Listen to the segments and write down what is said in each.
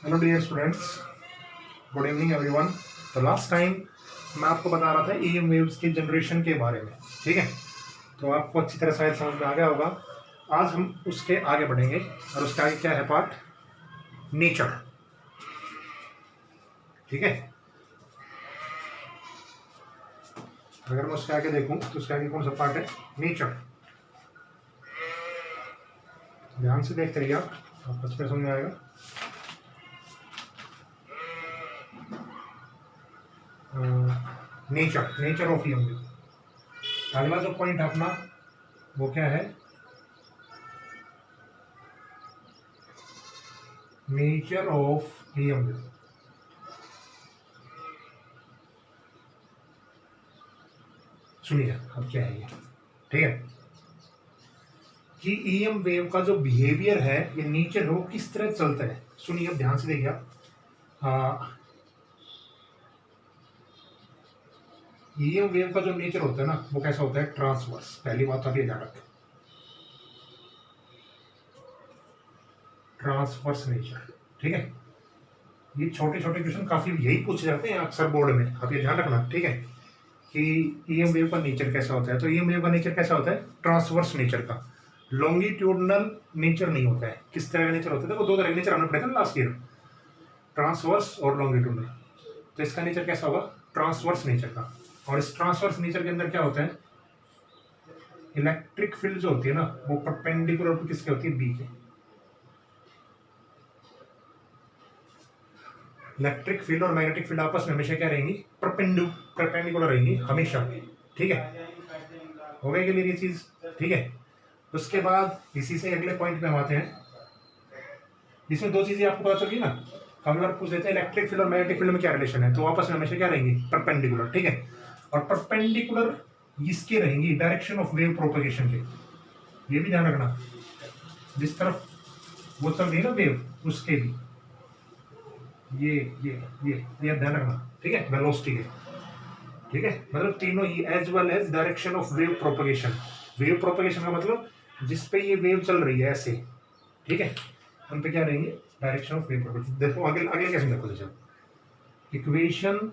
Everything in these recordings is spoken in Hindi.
Hello dear students, good evening everyone. तो लास्ट टाइम मैं आपको बता रहा था ईएम वेव्स के जनरेशन के बारे में। ठीक है, तो आपको अच्छी तरह शायद समझ में आ गया होगा। आज हम उसके आगे बढ़ेंगे और उसके आगे क्या है पार्ट, नेचर। ठीक है, अगर मैं उसके आगे देखूं तो उसके आगे कौन सा पार्ट है, नेचर। ध्यान से देखते रहिए आपको अच्छी तरह समझ में आएगा। Nature of EM wave. अगला जो पॉइंट अपना वो क्या है, नेचर ऑफ ईएम वेव। सुनिए अब क्या है ये। ठीक है, कि ईएम वेव का जो बिहेवियर है, ये नेचर है, वो किस तरह चलता है। सुनिए अब ध्यान से देखिए आप। ईएम वेव का जो नेचर होता है ना, वो कैसा होता है, ट्रांसवर्स। पहली बात आप ये ध्यान रखें, ट्रांसवर्स नेचर। ठीक है, ये छोटे छोटे क्वेश्चन काफी यही पूछे जाते हैं अक्सर बोर्ड में, आप ये ध्यान रखना। ठीक है, कि ईएम वेव का नेचर कैसा होता है। तो ईएम वेव का नेचर कैसा होता है, ट्रांसवर्स नेचर का। लॉन्गिट्यूडनल नेचर नहीं होता है। किस तरह का नेचर होता है, देखो दो तरह के नेचर हमने पढ़े थे लास्ट ईयर, ट्रांसवर्स और लॉन्गिट्यूडनल। तो इसका नेचर कैसा होगा, ट्रांसवर्स नेचर का। और इस ट्रांसवर्स नेचर के अंदर क्या होता है, इलेक्ट्रिक फील्ड जो होती है ना, वो परपेंडिकुलर टू किसके होती है, बी के। इलेक्ट्रिक फील्ड और मैग्नेटिक फील्ड आपस में हमेशा क्या रहेंगी, परपेंडिकुलर रहेंगी हमेशा। ठीक है, हो गई क्लियर ये चीज। ठीक है, उसके बाद इसी से अगले पॉइंट पे हम आते हैं। इसमें दो चीजें आपको पता चली ना, कभी बार पूछ देते हैं इलेक्ट्रिक फील्ड और मैग्नेटिक फील्ड में क्या रिलेशन है, तो आपस में हमेशा क्या रहेंगी, परपेंडिकुलर। ठीक है, और परपेंडिकुलर इसके रहेंगी डायरेक्शन ऑफ वेव प्रोपगेशन के। ये भी ध्यान रखना, जिस तरफ वो चल रही है ना वेव, उसके भी ये ध्यान रखना। ठीक है, वेलोसिटी के। ठीक है, मतलब तीनों ही, as well as direction of wave propagation. Wave propagation का मतलब जिस पे ये वेव चल रही है ऐसे। ठीक है, हम पे क्या रहेंगे, डायरेक्शन ऑफ वेव प्रोपगेशन। देखो अगले अगले कैसे देखो, जैसे equation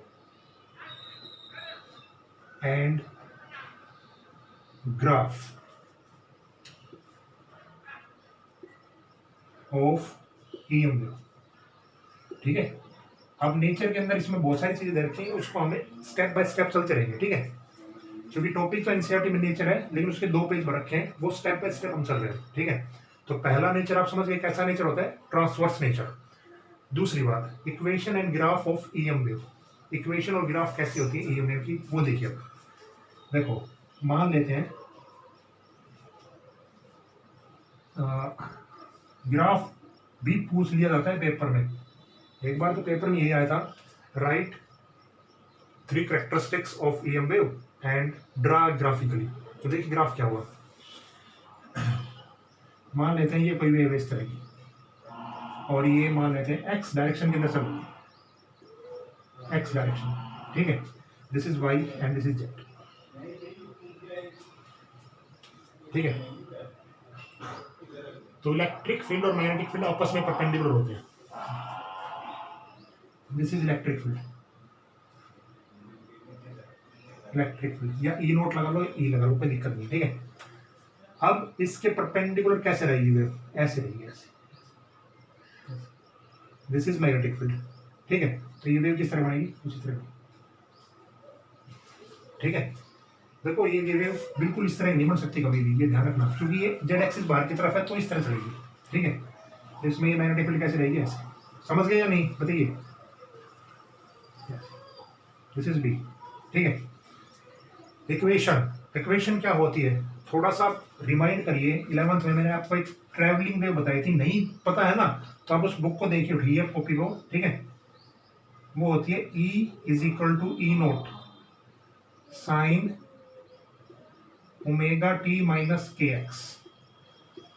and graph of EM wave. ठीक है, अब नेचर के अंदर इसमें बहुत सारी चीजें दे रखी हैं, उसको हमें स्टेप बाय स्टेप चलते रहेंगे। ठीक है, क्योंकि टॉपिक तो एनसीईआरटी में नेचर है, लेकिन उसके 2 पेज रखे हैं, वो स्टेप बाय स्टेप हम चल रहे हैं। ठीक है, तो पहला नेचर आप समझ गए कैसा नेचर होता है, ट्रांसवर्स नेचर। दूसरी बात, equation and graph of EM wave. Equation और ग्राफ कैसी होती है ईएम वेव की, वो देखिए। अब देखो मान लेते हैं ग्राफ भी पूछ लिया जाता है पेपर में। एक बार तो पेपर में यही आया था, right 3 characteristics of EM wave and draw graphically. तो देखिए ग्राफ क्या हुआ, मान लेते हैं ये कोई वेव इस तरह की, और ये मान लेते हैं एक्स डायरेक्शन के अंदर चल, एक्स डायरेक्शन। ठीक है, this is Y and this is Z. ठीक है, तो इलेक्ट्रिक फील्ड और मैग्नेटिक फील्ड आपस में परपेंडिकुलर होते हैं। This is electric field, electric field, या ई नोट लगा लो, ई लगा लो, कोई दिक्कत नहीं। ठीक है, अब इसके परपेंडिकुलर कैसे रहेगी वेव, ऐसे रहेगी, ऐसे। This is magnetic field. ठीक है, तो ये वेव किस तरह बनेगी, उसी तरह। ठीक है, देखो ये वेव बिल्कुल इस तरह नहीं बन सकती कभी भी, ये ध्यान रखना, क्योंकि ये जेड एक्सिस बाहर की तरफ है, तो इस तरह चलेगी। ठीक है, तो इसमें ये मैग्नेटिक फील्ड कैसे रहेगी, ऐसे। समझ गए या नहीं, बताइए। This is B. ठीक है, इक्वेशन, इक्वेशन क्या होती है, थोड़ा सा रिमाइंड करिए। 11th में मैंने आपको एक ट्रैवलिंग वेव बताई थी, नहीं पता है ना, तो आप उस बुक को देखिए, उठाइए कॉपी को। ठीक है, वो होती है E is equal to E naught sine omega T minus K X.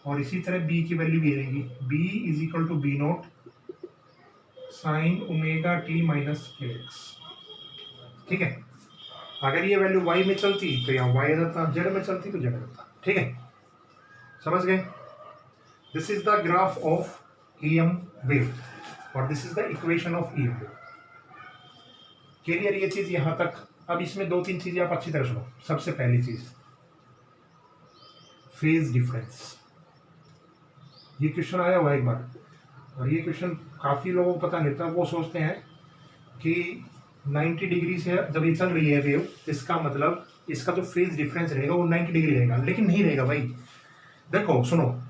और इसी तरह बी की वैल्यू भी रहेगी, B is equal to B naught sine omega T minus K X. ठीक है, अगर ये वैल्यू y में चलती तो यहाँ y आ जाता, z में चलती तो z आ जाता। ठीक है, समझ गए। This is the graph of EM wave. और this is the equation of E. Clear ये चीज यहां तक। अब इसमें दो तीन चीजें आप अच्छी तरह सुनो। सबसे पहली चीज फेज डिफरेंस। ये क्वेश्चन आया हुआ एक बार, और ये क्वेश्चन काफी लोगों को पता नहीं था। वो सोचते हैं कि 90 डिग्री से जब ये चल रही है वेव, इसका मतलब इसका जो फेज डिफरेंस रहेगा वो 90 डिग्री रहेगा, लेकिन नहीं रहेगा भाई। देखो सुनो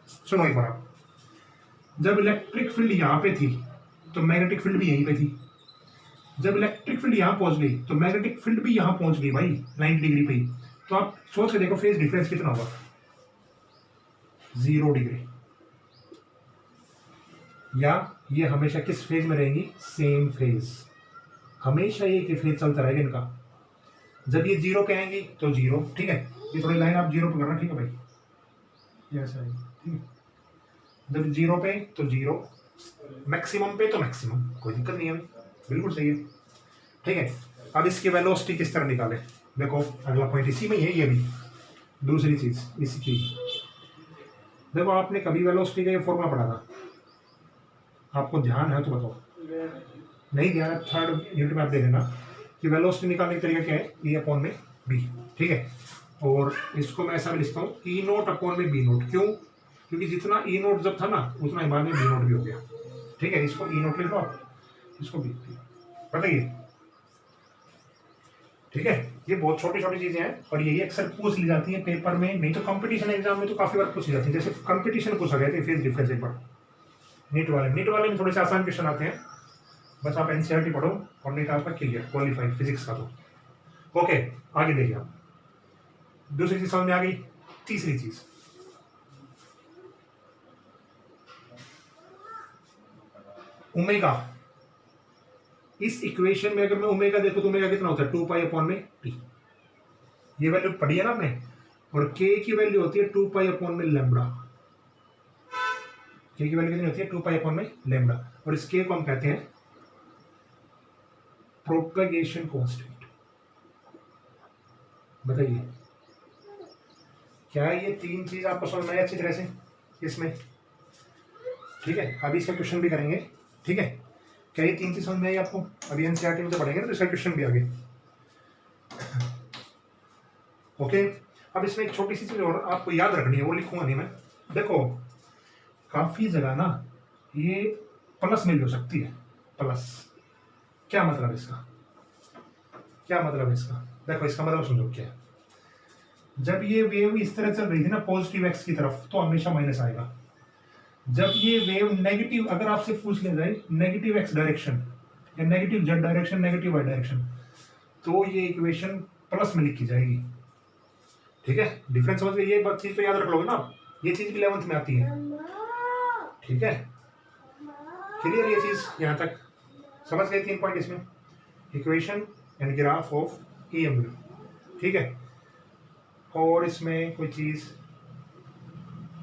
सुनो एक बार आप, जब इलेक्ट्रिक फील्ड यहाँ पे थी तो मैग्नेटिक फील्ड भी यहीं पे थी। जब इलेक्ट्रिक फील्ड यहाँ पहुंच गई तो मैग्नेटिक फील्ड भी यहाँ पहुंच गई भाई 90 डिग्री पे ही। तो आप सोच के देखो फेज डिफरेंस कितना होगा, 0 डिग्री। या ये हमेशा किस फेज में रहेंगी, सेम फेज। हमेशा ये फेज चलता रहेगा इनका। जब ये 0 पे आएंगी तो 0, ठीक है, ये थोड़ी लाइन आप 0 पे करना, ठीक है भाई, ये ऐसा है, ठीक है। जब 0 पे तो 0, मैक्सिमम पे तो मैक्सिमम, कोई दिक्कत नहीं है, बिल्कुल सही है, ठीक है। अब इसकी वेलोसिटी किस तरह निकाले, देखो अगला पॉइंट इसी में ही है। ये भी दूसरी चीज इसी की, देखो आपने कभी वेलोसिटी का ये फॉर्मूला पढ़ा था, आपको ध्यान है तो बताओ, नहीं ध्यान है थर्ड यूनिट में आप दे देना कि वेलोसिटी निकालने का तरीका क्या है, ई अपॉन में बी, ठीक है। और इसको मैं ऐसा भी लिखता हूँ ई नोट अपॉन में बी नोट। क्यों? क्योंकि जितना ई नोट जब था ना उतना ही बाद में बी नोट भी हो गया, ठीक है। इसको ई नोट लिख लो आप, इसको बी बताइए, ठीक है। ये बहुत छोटी छोटी चीजें हैं और यही अक्सर पूछ ली जाती है पेपर में, नहीं तो कंपटीशन एग्जाम में तो काफी बार पूछ ली जाती है। जैसे कंपटीशन पूछा गया था फेज डिफरेंस एक बार नीट वाले में थोड़े से आसान क्वेश्चन आते हैं, बस आप एनसीईआरटी पढ़ो और नीट आपका क्लियर क्वालिफाइड फिजिक्स का तो ओके। आगे देखिए आप, दूसरी चीज समझ में आ गई। तीसरी चीज ओमेगा। इस इक्वेशन में अगर मैं ओमेगा देखो तो ओमेगा कितना होता है, 2 पाई अपॉन में टी। ये वैल्यू पढ़ी है ना आपने। और के की वैल्यू होती है 2 पाई अपॉन में लैम्बडा। के की वैल्यू कितनी होती है, 2 पाई अपॉन में लैम्बडा। और इस के को हम कहते हैं प्रोपेगेशन कांस्टेंट। बताइए क्या ये तीन चीज आपको समझ में आई अच्छी तरह से इसमें, ठीक है। अभी इसका क्वेश्चन भी करेंगे, ठीक है। क्या ये तीन चीज समझ में आई आपको? अभी एनसीईआरटी में तो पढ़ेंगे ना, तो इसका क्वेश्चन भी आगे, ओके। अब इसमें एक छोटी सी चीज और आपको याद रखनी है, वो लिखूंगा नहीं मैं। देखो काफी जगह ना ये प्लस मिल हो सकती है, प्लस। क्या मतलब है इसका, क्या मतलब है इसका? देखो इसका मतलब समझो क्या है। जब ये वेव इस तरह चल रही थी ना पॉजिटिव एक्स की तरफ, तो हमेशा माइनस आएगा। जब ये वेव नेगेटिव, अगर आपसे पूछ लिया जाए नेगेटिव एक्स डायरेक्शन या negative Z direction, negative Y direction, तो ये इक्वेशन प्लस में लिखी जाएगी, ठीक है। डिफरेंस समझ गए, ये बात चीज तो याद रख लोगे ना, ये चीज 11th में आती है, ठीक है। क्लियर ये चीज यहां तक समझ गए? 3 पॉइंट इसमें, equation and graph of EMU, ठीक है। और इसमें कोई चीज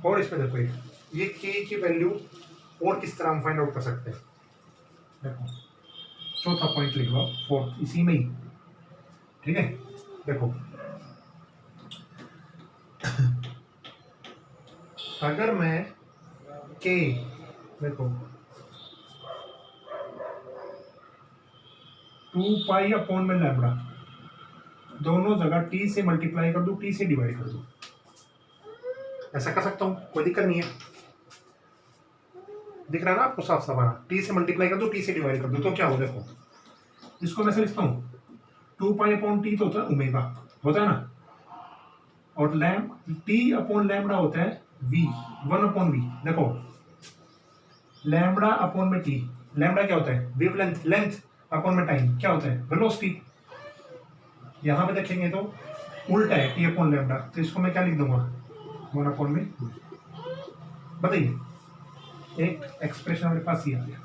और, इसमें देखो ये के की वैल्यू और किस तरह हम फाइंड आउट कर सकते हैं। देखो चौथा पॉइंट लिख लो, फोर्थ इसी में ही, ठीक है। देखो अगर मैं के, देखो 2 पाई अपॉन में लैम्बडा, दोनों जगह टी से मल्टीप्लाई कर दूं, टी से डिवाइड कर दूं, ऐसा कर सकता हूं, कोई दिक्कत नहीं है। दिख रहा है ना आपको साफ साफ? टी से मल्टीप्लाई कर दो, टी से डिवाइड कर दो, तो क्या हो, देखो इसको मैं लिखता हूं 2 पाई अपॉन टी तो होता है ओमेगा, होता है ना, और टी अपॉन लैम्बडा होता है वी, 1 अपॉन वी। देखो लैम्बडा अपॉन में टी, लैम्बडा क्या होता है, वेव लेंथ, लेंथ अपॉन में टाइम क्या होता है, वेलोसिटी। यहां पे देखेंगे तो उल्टा है, टी अपॉन लैम्बडा, तो इसको मैं क्या लिख दूंगा, 1 अपॉन में। बताइए एक एक्सप्रेशन हमारे पास ही आ गया।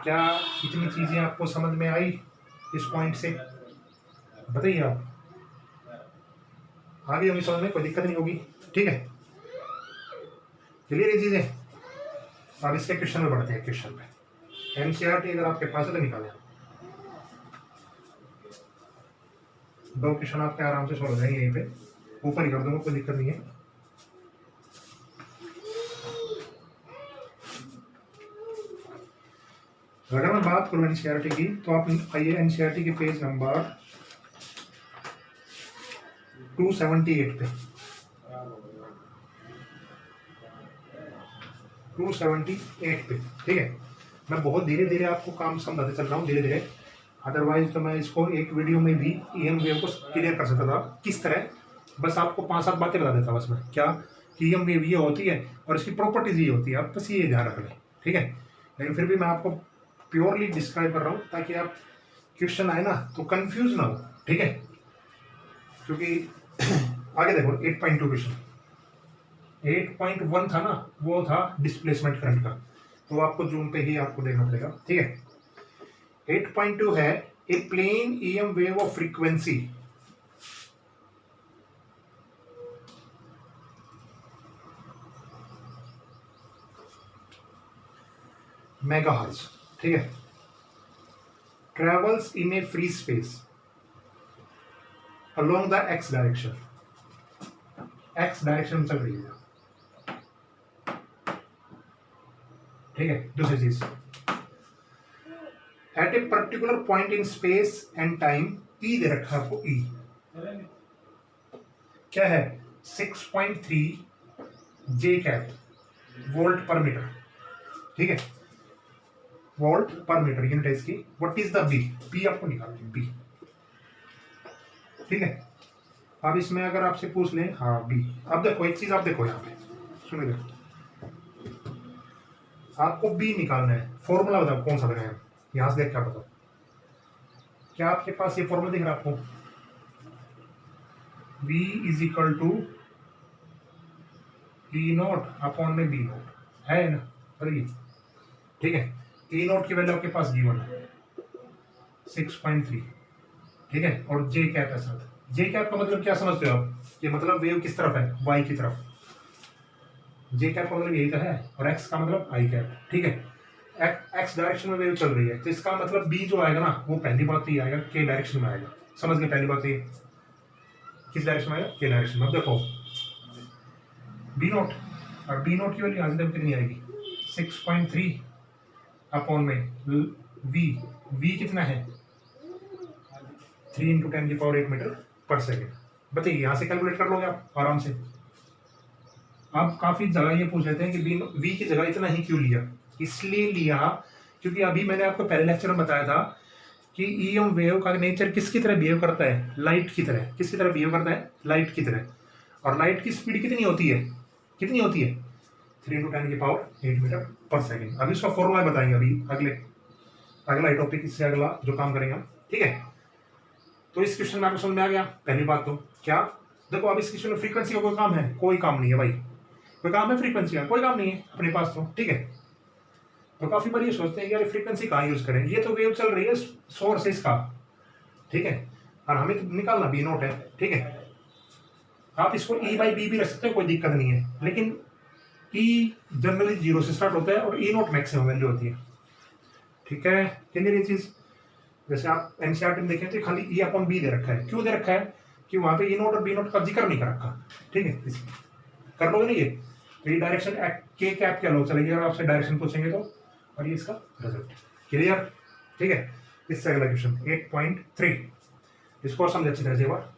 क्या इतनी चीजें आपको समझ में आई इस पॉइंट से? बताइए आप, आगे होगी समझ में, कोई दिक्कत नहीं होगी, ठीक है। क्लियर ये चीजें? अब इसके क्वेश्चन में बढ़ते हैं। क्वेश्चन में एनसीईआरटी अगर आपके पास है तो निकालें, 2 क्वेश्चन आपके आराम से सॉल्व हो जाएंगे, यहीं पे ऊपर ही कर दूंगा, कोई दिक्कत नहीं है। अगर मैं बात करूँ एनसीईआरटी की, तो आप आइए एनसीईआरटी की पेज नंबर 278 पे, 278 पे, ठीक है। मैं बहुत धीरे धीरे आपको काम समझाते चल रहा हूँ, धीरे धीरे, अदरवाइज तो मैं इसको एक वीडियो में भी ईएम वेव को क्लियर कर सकता था किस तरह। बस आपको 5-7 बातें बता देता बस मैं, क्या कि ईएम वेव ये होती है और इसकी प्रॉपर्टीज ये होती है, आप बस ये ध्यान रख लें, ठीक है। लेकिन फिर भी मैं आपको प्योरली डिस्क्राइब कर रहा हूँ ताकि आप क्वेश्चन आए ना तो कंफ्यूज ना हो, ठीक है। क्योंकि आगे देखो 8.2 क्वेश्चन, 8.1 था ना, वो था डिस्प्लेसमेंट करंट का, तो आपको जूम पे ही आपको देखना पड़ेगा, ठीक है। 8.2 है a plane EM wave of frequency megahertz, ठीक है, travels in a free space along the x direction, x direction चल रही है, ठीक है। दूसरी चीज, at a particular point in space and time, E दे रखा है आपको, ई क्या है 6.3 J cap volt per metre, ठीक है, वोल्ट पर मीटर यूनिट है इसकी। What is the B, B आपको निकालना है, बी, ठीक है। अब इसमें अगर आपसे पूछ लें, हाँ बी, अब देखो एक चीज आप देखो यहाँ पे, सुनिए देखो, आपको बी निकालना है, फॉर्मूला बताओ कौन सा लगाए, यहां से देख क्या बताओ, क्या आपके पास ये फॉर्मूला दिख रहा है आपको, V is equal to E naught upon में बी नॉट है ना, बताइए, ठीक है। ई नॉट की वैल्यू आपके पास गिवन है 6.3, ठीक है, और जे कैप है साथ। जे कैप का मतलब क्या समझते हो आप, ये मतलब वेव किस तरफ है, वाई की तरफ, जे कैप का मतलब यही तो है, और एक्स का मतलब आई कैप, ठीक है। एक्स डायरेक्शन में वेव चल रही है, तो इसका मतलब बी जो आएगा ना, वो पहली बात तो ये आएगा के डायरेक्शन में आएगा, समझ गए, पहली बात ये किस डायरेक्शन में आएगा, के डायरेक्शन में। अब देखो बी नोट, और बी नोट की वैल्यू यहाँ से कितनी आएगी 6.3 अपॉन में वी, वी कितना है 3 इंटू 10⁸ मीटर पर सेकेंड। बताइए यहाँ से कैलकुलेट कर लोगे आप आराम से। आप काफी जगह ये पूछ लेते हैं कि वी की जगह इतना ही क्यों लिया, इसलिए लिया क्योंकि अभी मैंने आपको पहले लेक्चर में बताया था कि ईएम वेव का नेचर किसकी तरह बिहेव करता है, लाइट की तरह। किसकी तरह बिहेव करता है, लाइट की तरह। और लाइट की स्पीड कितनी होती है, कितनी होती है 3 इंटू 10⁸ मीटर पर सेकेंड। अभी इसका फॉर्मूला बताएंगे अभी अगला टॉपिक, इससे अगला जो काम करेंगे हम, ठीक है। तो इस क्वेश्चन में आपको समझ में आ गया पहली बात तो क्या, देखो अब इस क्वेश्चन में फ्रीक्वेंसी का कोई काम है, कोई काम नहीं है भाई, कोई काम है फ्रीक्वेंसी का, कोई काम नहीं है अपने पास तो, ठीक है। तो काफी बार ये सोचते हैं कि यार फ्रीक्वेंसी कहाँ यूज करें, ये तो वेव चल रही है सोर्स है इसका, ठीक है, और हमें तो निकालना बी नोट है, ठीक है। आप इसको ई बाई बी भी रख सकते हो, कोई दिक्कत नहीं है, लेकिन ई जनरली 0 से स्टार्ट होता है और ई नोट मैक्सिमम वैल्यू होती है, ठीक है। क्लियर ये चीज, जैसे आप एनसीईआरटी में देखें तो खाली ई अपॉन बी दे रखा है, क्यों दे रखा है कि वहां पे ई नोट और बी नोट का जिक्र नहीं कर रखा, ठीक है। कर लोगे ना ये, तो ये डायरेक्शन के कैप क्या लो चलेगी अगर आपसे डायरेक्शन पूछेंगे तो, और ये इसका रिजल्ट, क्लियर, ठीक है। इससे अगला क्वेश्चन 8.3, इसको और समझे अच्छी तरह से एक बार।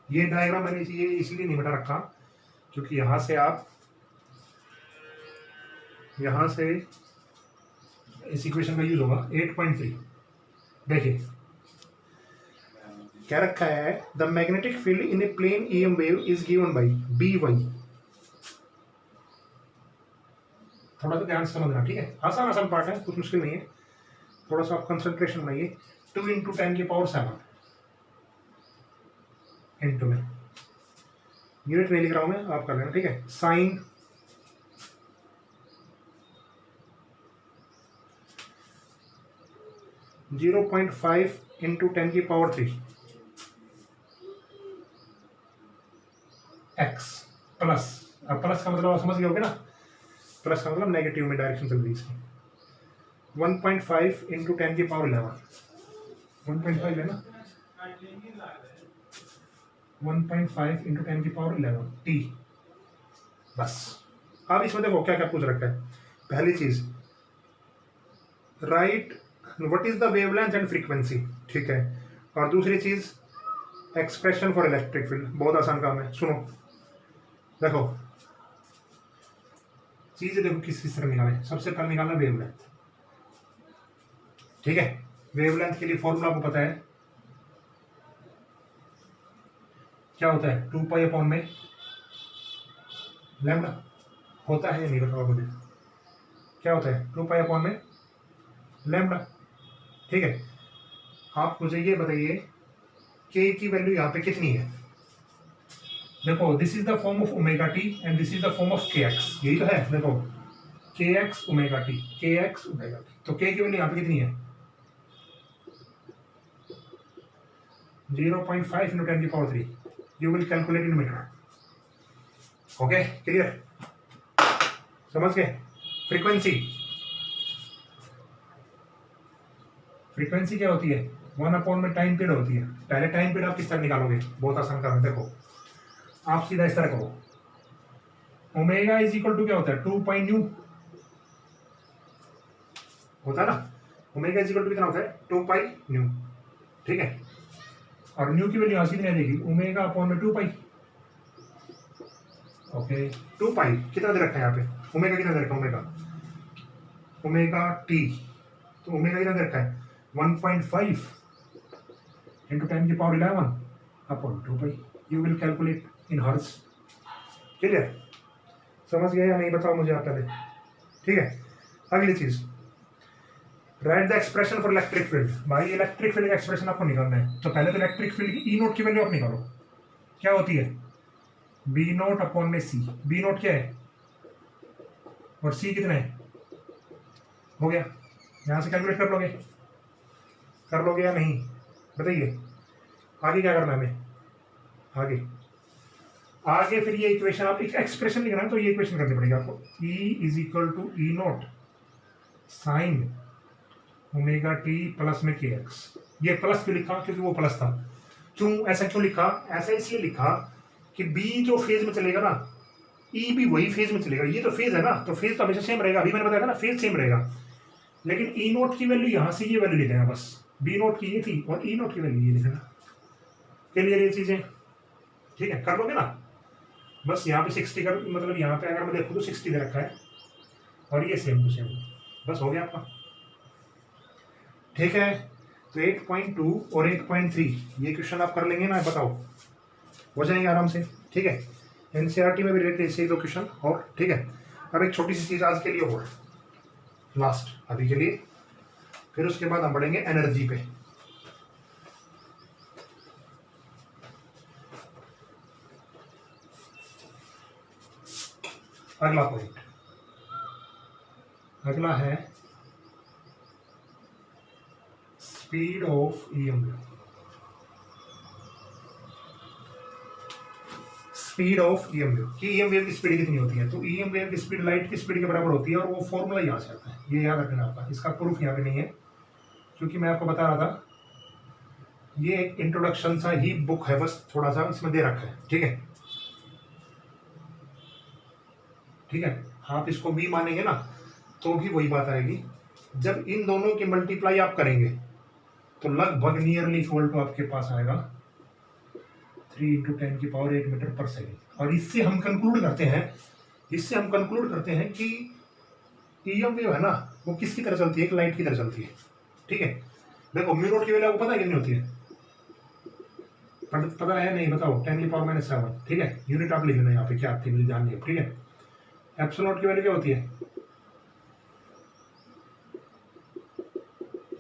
ये डायग्राम मैंने इसलिए नहीं बता रखा क्योंकि यहां से इस इक्वेशन का यूज होगा 8.3। देखिए क्या रखा है, the magnetic field in a plane EM wave is given by B Y. थोड़ा सा ध्यान से समझना, ठीक है, आसान पार्ट है, कुछ मुश्किल नहीं है, थोड़ा सा आप कंसंट्रेशन बनाइए। 2 इंटू 10⁷ इंटू में, यूनिट नहीं लिख रहा हूं मैं, आप कर लेना, ठीक है। साइन 0.5 इंटू 10⁻³ एक्स प्लस, अब प्लस का मतलब आप समझ गए होगे ना, प्लस का मतलब नेगेटिव में डायरेक्शन चल रही है इसकी। 1.5 इंटू 10⁻11, 1.5 है ना, 1.5 इंटू 10⁻11 टी, बस अब इसमें देखो क्या क्या पूछ रखा है। पहली चीज, right what is the wavelength and frequency, ठीक है। और दूसरी चीज एक्सप्रेशन फॉर इलेक्ट्रिक फील्ड, बहुत आसान काम है, सुनो। देखो चीजें देखो किस तरह निकाले। सबसे पहले निकालना वेवलेंथ, ठीक है। वेवलेंथ के लिए फॉर्मूला आपको पता है क्या होता है, 2 पाई अपॉन में लैम्डा, होता है या नहीं बताओ मुझे, क्या होता है 2 पाई अपॉन में लैम्डा, ठीक है। आप मुझे ये बताइए के की वैल्यू यहाँ पे कितनी है। देखो this is the form of omega T and this is the form of के एक्स, यही तो है। देखो के एक्स ओमेगा टी, के एक्स ओमेगा टी, तो के की वैल्यू यहाँ पे कितनी है 0.5 into 10⁻³ you will calculate in metre. Okay clear, समझ गए। फ्रीक्वेंसी, फ्रीक्वेंसी क्या होती है 1 में टाइम पीरियड होती है। पहले टाइम पीरियड आप किस तरह निकालोगे, बहुत आसान काम है। देखो आप सीधा इस तरह करो, ओमेगा इज इक्वल टू क्या होता है 2 पाई न्यू, होता है ना। ओमेगा इज इक्वल टू कितना होता है 2 पाई न्यू, ठीक है। और न्यू की वैल्यू यहाँ कितनी आ जाएगी ओमेगा अपॉन में 2 पाई। ओके 2 पाई कितना दे रखा है यहाँ पे, ओमेगा कितना दे रखा है, ओमेगा टी, तो ओमेगा कितना दे रखा है 1.5 into 10⁻11 upon 2 pi. You will calculate in hertz. Clear, समझ गए या नहीं बताओ मुझे आप पहले, ठीक है। अगली चीज, right the expression for electric field. भाई इलेक्ट्रिक फील्ड का एक्सप्रेशन आपको निकालना है, तो पहले तो इलेक्ट्रिक फील्ड की ई नोट की वैल्यू आप निकालो, क्या होती है बी नोट अपॉन में सी। बी नोट क्या है और सी कितना है, हो गया। यहां से कैलकुलेट कर लोगे या नहीं बताइए। आगे क्या करना है हमें, आगे फिर ये इक्वेशन, आप एक एक्सप्रेशन लिखना है तो ये इक्वेशन करनी पड़ेगी आपको। E is equal to E naught sine omega T plus में के एक्स। ये प्लस क्यों लिखा, क्योंकि वो प्लस था। क्यों ऐसा क्यों लिखा, ऐसा इसलिए लिखा कि बी जो फेज में चलेगा ना, ई भी वही फेज में चलेगा। ये तो फेज है ना, तो फेज तो हमेशा सेम रहेगा, अभी मैंने बताया था ना फेज सेम रहेगा। लेकिन ई नोट की वैल्यू यहाँ से ये वैल्यू लिख देना बस, बी नोट की ये थी और ई नोट की वैल्यू ये लिखना। क्लियर ये चीजें, ठीक है, कर लोगे ना। बस यहाँ पे 60 का मतलब यहाँ पे अगर मैं देखूँ तो 60 दे रखा है और ये सेम टू सेम, बस हो गया आपका, ठीक है। तो 8.2 और 8.3 ये क्वेश्चन आप कर लेंगे ना, बताओ हो जाएंगे आराम से, ठीक है। एनसीईआरटी में भी रहते हैं 2 क्वेश्चन और, ठीक है। अब एक छोटी सी चीज आज के लिए और लास्ट अभी के लिए, फिर उसके बाद हम बढ़ेंगे एनर्जी पे। अगला पॉइंट, अगला है speed of EM wave. Speed of EM wave की, ईएम वेव की स्पीड कितनी होती है, तो ईएम वेव की स्पीड लाइट की स्पीड के बराबर होती है और वो फॉर्मूला यहाँ से आता है, ये याद रखना आपका। इसका प्रूफ यहाँ पे नहीं है क्योंकि मैं आपको बता रहा था, ये एक इंट्रोडक्शन सा ही बुक है, बस थोड़ा सा इसमें दे रखा है, ठीक है। ठीक है, आप इसको भी मानेंगे ना तो भी वही बात आएगी। जब इन दोनों की मल्टीप्लाई आप करेंगे तो लगभग नियरली इक्वल टू आपके पास आएगा 3 × 10⁸ मीटर पर सेकेंड। और इससे हम कंक्लूड करते हैं कि ईएम वेव है ना, वो किसकी तरह चलती है, एक लाइट की तरह चलती है, ठीक है। देखो म्यू नॉट की वैल्यू आपको पता है कितनी होती है, पता है नहीं बताओ 10⁻⁷, ठीक है। यूनिट आप लिख लेना यहाँ पे क्या आती है मुझे ध्यान नहीं है, ठीक है। एप्सिलॉन नॉट की वैल्यू क्या होती है,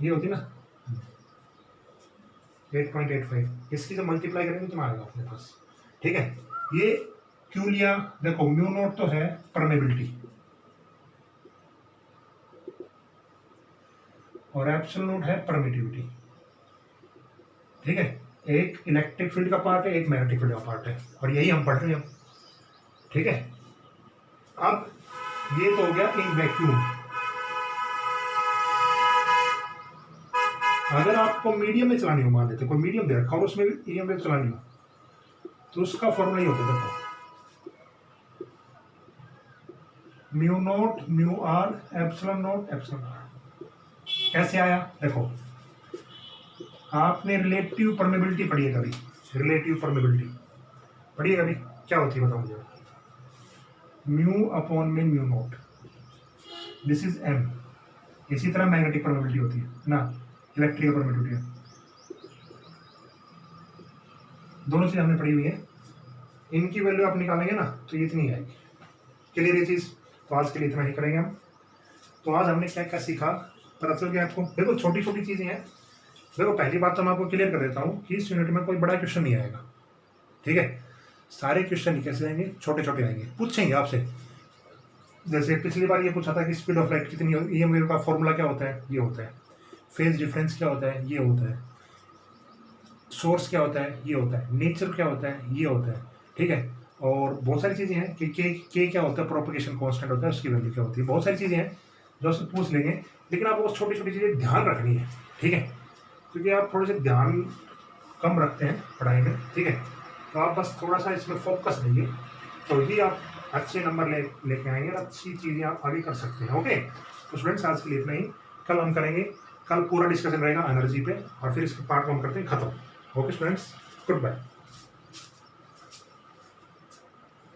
ये होती है ना 8.85। इसकी जब मल्टीप्लाई करेंगे तो आएगा अपने पास, ठीक है। ये क्यों लिया, देखो म्यू नॉट तो है परमेबिलिटी और एप्सिलॉन नॉट है परमिटिविटी, ठीक है। एक इलेक्ट्रिक फील्ड का पार्ट है, एक मैग्नेटिक फील्ड का पार्ट है, और यही हम पढ़ रहे हैं, ठीक है। अब ये तो हो गया इन वैक्यूम। अगर आपको मीडियम में चलानी हो, मान लेते कोई मीडियम दे रखा और उसमें ईएम वेव चलानी हो, तो उसका फॉर्मूला ही होता है, देखो mu naught mu R epsilon naught epsilon R. कैसे आया देखो, आपने रिलेटिव परमेबिलिटी पढ़ी है कभी? रिलेटिव परमेबिलिटी पढ़ी है कभी? क्या होती है बताओ मुझे। म्यू अपॉन में mu naught, this is M. इसी तरह मैग्नेटिक परमेबिलिटी होती है ना, इलेक्ट्रिकल परमेबिलिटी है, दोनों चीज हमने पढ़ी हुई है। इनकी वैल्यू आप निकालेंगे ना तो ये इतनी आएगी। क्लियर ये चीज? तो आज के लिए इतना ही करेंगे हम। तो आज हमने क्या क्या सीखा पता चल गया आपको? देखो छोटी छोटी चीजें हैं। देखो पहली बात तो मैं आपको क्लियर कर देता हूँ कि इस यूनिट में कोई बड़ा क्वेश्चन नहीं आएगा, ठीक है? सारे क्वेश्चन कैसे आएंगे? छोटे छोटे आएंगे, पूछेंगे आपसे। जैसे पिछली बार ये पूछा था कि स्पीड ऑफ लाइट कितनी होती है, ईएम वेव का फॉर्मूला क्या होता है? ये होता है। फेज डिफरेंस क्या होता है? ये होता है। सोर्स क्या होता है? ये होता है। नेचर क्या होता है? ये होता है, ठीक है? और बहुत सारी चीजें हैं कि के क्या होता है, प्रोपगेशन कांस्टेंट होता है, उसकी वैल्यू क्या होती है, बहुत सारी चीजें हैं जो उससे पूछ लेंगे। लेकिन आपको छोटी छोटी चीजें ध्यान रखनी है, ठीक है? क्योंकि आप थोड़े से ध्यान कम रखते हैं पढ़ाई में, ठीक है? तो आप बस थोड़ा सा इसमें फोकस दीजिए, तो ही आप अच्छे नंबर लेके आएंगे और अच्छी चीज़ें आप आगे कर सकते हैं। ओके, तो स्टूडेंट्स आज के लिए इतना ही। कल हम करेंगे, कल पूरा डिस्कशन रहेगा एनर्जी पे, और फिर इसके पार्ट 1 करते हैं खत्म। Okay students, good bye.